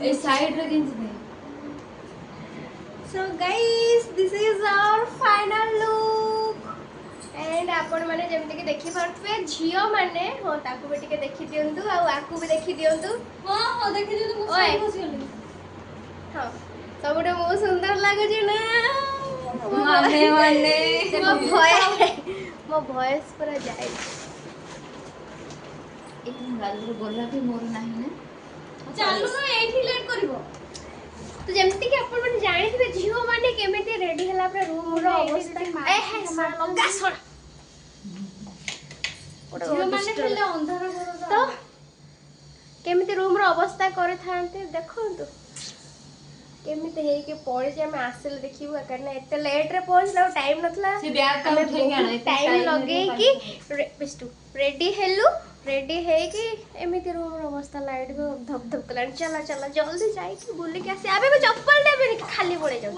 ए side रे किंच दे। So guys, this is our final look and आपण माने जेमति के देखि परफे झियो माने हो ताकू भी टिके देखि दियंतु आ आकू भी देखि दियंतु। हां हां देखि दियंतु मु ओए। खुश गेली। हां सबुटे मो सुंदर लागे छी ना माने माने मो वॉइस पूरा जाए। एक गाल रे बोला भी मोर नाही ना। चालू न एठी लेट करबो। तो जेमति कि आपण माने जानि थिबे झियो माने केमिति रेडी हला पर रूम रो अवस्था ए हे लगा सोना झियो माने खेले अंधार घर तो केमिति रूम रो अवस्था करे थांते देखंतु केमिति हे के पळे जे हम आसेल देखिबो कारण एते लेट रे पहुंचला टाइम नथला से ब्याग का उठे के आना टाइम लगे कि बिस्टू रेडी हेलु रेडी है कि एमिति रूम रो अवस्था लाइट को धप धप कलान चला चला जल्दी जाई कि बुली के आसी आबे को चप्पल देबे नि खाली पड़े जाऊ